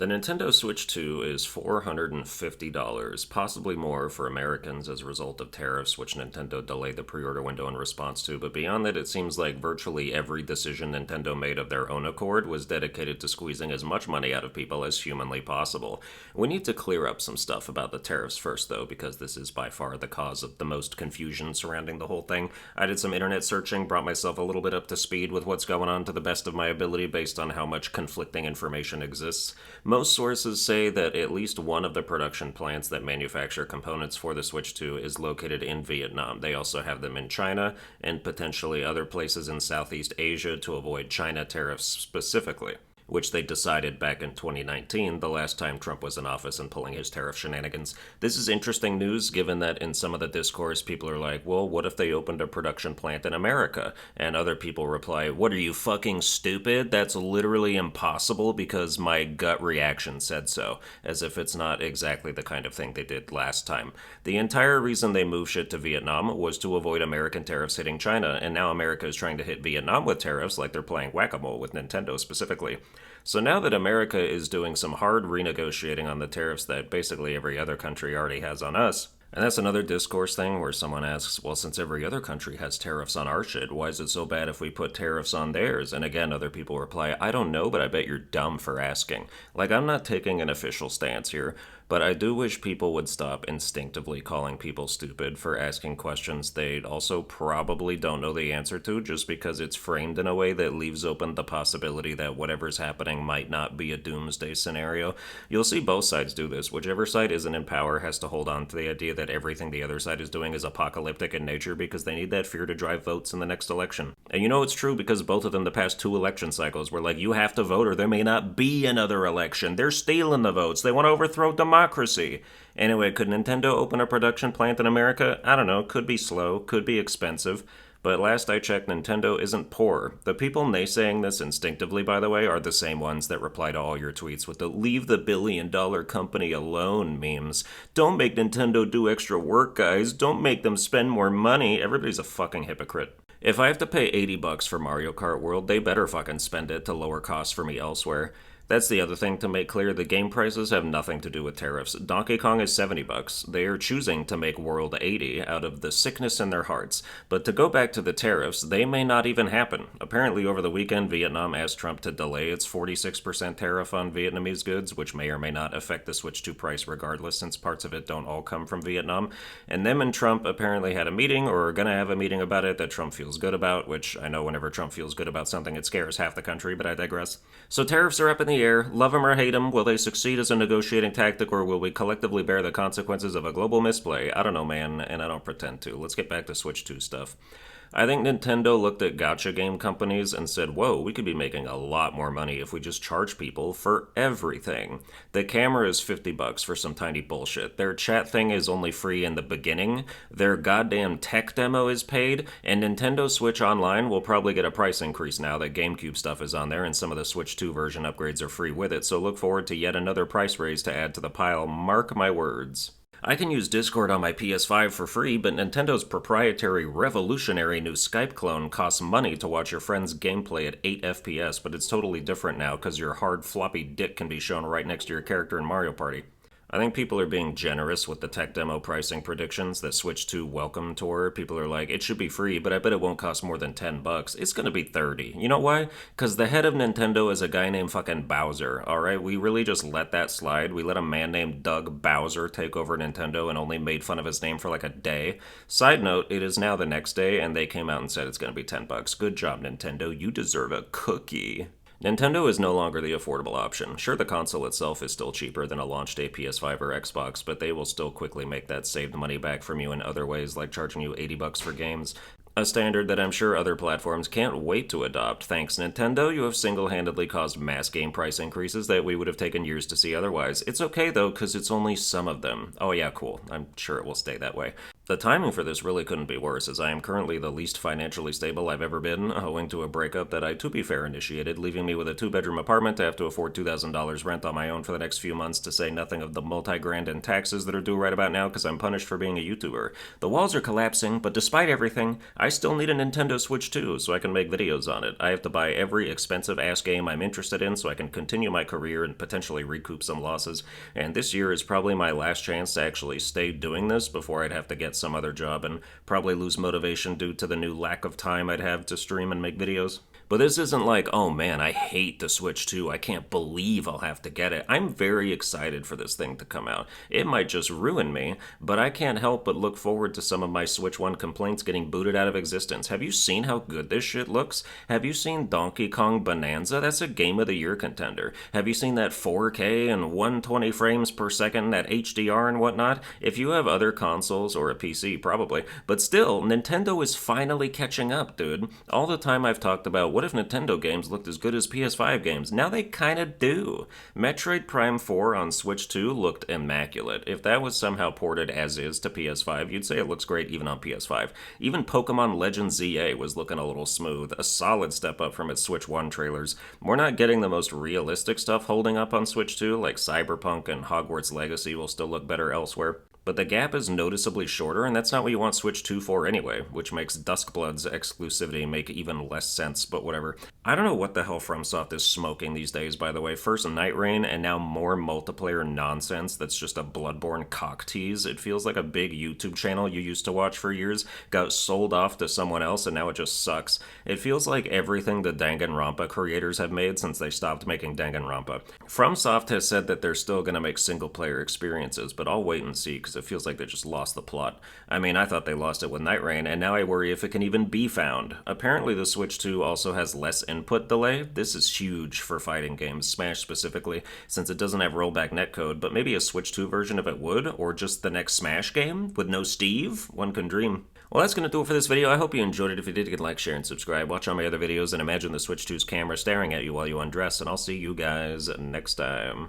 The Nintendo Switch 2 is $450, possibly more for Americans as a result of tariffs, which Nintendo delayed the pre order window in response to. But beyond that, it seems like virtually every decision Nintendo made of their own accord was dedicated to squeezing as much money out of people as humanly possible. We need to clear up some stuff about the tariffs first, though, because this is by far the cause of the most confusion surrounding the whole thing. I did some internet searching, brought myself a little bit up to speed with what's going on to the best of my ability based on how much conflicting information exists. Most sources say that at least one of the production plants that manufacture components for the Switch 2 is located in Vietnam. They also have them in China and potentially other places in Southeast Asia to avoid China tariffs specifically, which they decided back in 2019, the last time Trump was in office and pulling his tariff shenanigans. This is interesting news given that in some of the discourse, people are like, well, what if they opened a production plant in America? And other people reply, what are you, fucking stupid? That's literally impossible because my gut reaction said so, as if it's not exactly the kind of thing they did last time. The entire reason they moved shit to Vietnam was to avoid American tariffs hitting China, and now America is trying to hit Vietnam with tariffs like they're playing whack-a-mole with Nintendo specifically. So now that America is doing some hard renegotiating on the tariffs that basically every other country already has on us, and that's another discourse thing where someone asks, well, since every other country has tariffs on our shit, why is it so bad if we put tariffs on theirs? And again, other people reply, I don't know, but I bet you're dumb for asking. Like, I'm not taking an official stance here, but I do wish people would stop instinctively calling people stupid for asking questions they also probably don't know the answer to just because it's framed in a way that leaves open the possibility that whatever's happening might not be a doomsday scenario. You'll see both sides do this. Whichever side isn't in power has to hold on to the idea that everything the other side is doing is apocalyptic in nature because they need that fear to drive votes in the next election. And you know it's true because both of them the past two election cycles were like, you have to vote or there may not be another election. They're stealing the votes. They want to overthrow democracy. Anyway, could Nintendo open a production plant in America? I don't know. Could be slow. Could be expensive. But last I checked, Nintendo isn't poor. The people naysaying this instinctively, by the way, are the same ones that reply to all your tweets with the leave the billion-dollar company alone memes. Don't make Nintendo do extra work, guys. Don't make them spend more money. Everybody's a fucking hypocrite. If I have to pay $80 for Mario Kart World, they better fucking spend it to lower costs for me elsewhere. That's the other thing to make clear, the game prices have nothing to do with tariffs. Donkey Kong is $70. They are choosing to make World 80 out of the sickness in their hearts. But to go back to the tariffs, they may not even happen. Apparently over the weekend, Vietnam asked Trump to delay its 46% tariff on Vietnamese goods, which may or may not affect the Switch 2 price regardless, since parts of it don't all come from Vietnam. And them and Trump apparently had a meeting, or are gonna have a meeting about it that Trump feels good about, which I know whenever Trump feels good about something, it scares half the country, but I digress. So tariffs are up in the air. Love them or hate them, will they succeed as a negotiating tactic or will we collectively bear the consequences of a global misplay? I don't know, man, and I don't pretend to. Let's get back to Switch 2 stuff. I think Nintendo looked at gacha game companies and said, whoa, we could be making a lot more money if we just charge people for everything. The camera is $50 for some tiny bullshit. Their chat thing is only free in the beginning. Their goddamn tech demo is paid. And Nintendo Switch Online will probably get a price increase now that GameCube stuff is on there and some of the Switch 2 version upgrades are free with it. So look forward to yet another price raise to add to the pile. Mark my words. I can use Discord on my PS5 for free, but Nintendo's proprietary revolutionary new Skype clone costs money to watch your friend's gameplay at 8 FPS, but it's totally different now because your hard floppy dick can be shown right next to your character in Mario Party. I think people are being generous with the tech demo pricing predictions that Switch 2 welcome tour. People are like, it should be free, but I bet it won't cost more than $10. It's gonna be $30. You know why? Because the head of Nintendo is a guy named fucking Bowser, alright? We really just let that slide. We let a man named Doug Bowser take over Nintendo and only made fun of his name for like a day. Side note, it is now the next day, and they came out and said it's gonna be $10. Good job, Nintendo. You deserve a cookie. Nintendo is no longer the affordable option. Sure, the console itself is still cheaper than a launch day PS5 or Xbox, but they will still quickly make that saved money back from you in other ways, like charging you $80 for games. A standard that I'm sure other platforms can't wait to adopt. Thanks, Nintendo, you have single-handedly caused mass game price increases that we would have taken years to see otherwise. It's okay, though, because it's only some of them. Oh yeah, cool. I'm sure it will stay that way. The timing for this really couldn't be worse, as I am currently the least financially stable I've ever been, owing to a breakup that I, to be fair, initiated, leaving me with a 2-bedroom apartment to have to afford $2,000 rent on my own for the next few months, to say nothing of the multi-grand in taxes that are due right about now because I'm punished for being a YouTuber. The walls are collapsing, but despite everything, I still need a Nintendo Switch 2 so I can make videos on it. I have to buy every expensive-ass game I'm interested in so I can continue my career and potentially recoup some losses, and this year is probably my last chance to actually stay doing this before I'd have to get some other job and probably lose motivation due to the new lack of time I'd have to stream and make videos. But this isn't like, oh man, I hate the Switch 2, I can't believe I'll have to get it. I'm very excited for this thing to come out. It might just ruin me, but I can't help but look forward to some of my Switch 1 complaints getting booted out of existence. Have you seen how good this shit looks? Have you seen Donkey Kong Bonanza? That's a Game of the Year contender. Have you seen that 4K and 120 frames per second, that HDR and whatnot? If you have other consoles, or a PC probably, but still, Nintendo is finally catching up, dude. All the time I've talked about, what if Nintendo games looked as good as PS5 games? Now they kinda do. Metroid Prime 4 on Switch 2 looked immaculate. If that was somehow ported as is to PS5, you'd say it looks great even on PS5. Even Pokemon Legends ZA was looking a little smooth, a solid step up from its Switch 1 trailers. We're not getting the most realistic stuff holding up on Switch 2, like Cyberpunk and Hogwarts Legacy will still look better elsewhere. But the gap is noticeably shorter, and that's not what you want Switch 2 for anyway, which makes Duskblood's exclusivity make even less sense, but whatever. I don't know what the hell FromSoft is smoking these days, by the way. First Night Rain, and now more multiplayer nonsense that's just a Bloodborne cock tease. It feels like a big YouTube channel you used to watch for years got sold off to someone else, and now it just sucks. It feels like everything the Danganronpa creators have made since they stopped making Danganronpa. FromSoft has said that they're still going to make single-player experiences, but I'll wait and see, because it feels like they just lost the plot. I mean, I thought they lost it with Night Rain, and now I worry if it can even be found. Apparently the Switch 2 also has less input delay. This is huge for fighting games, Smash specifically, since it doesn't have rollback netcode, but maybe a Switch 2 version of it would, or just the next Smash game with no Steve? One can dream. Well, that's going to do it for this video. I hope you enjoyed it. If you did, you can like, share, and subscribe. Watch all my other videos, and imagine the Switch 2's camera staring at you while you undress, and I'll see you guys next time.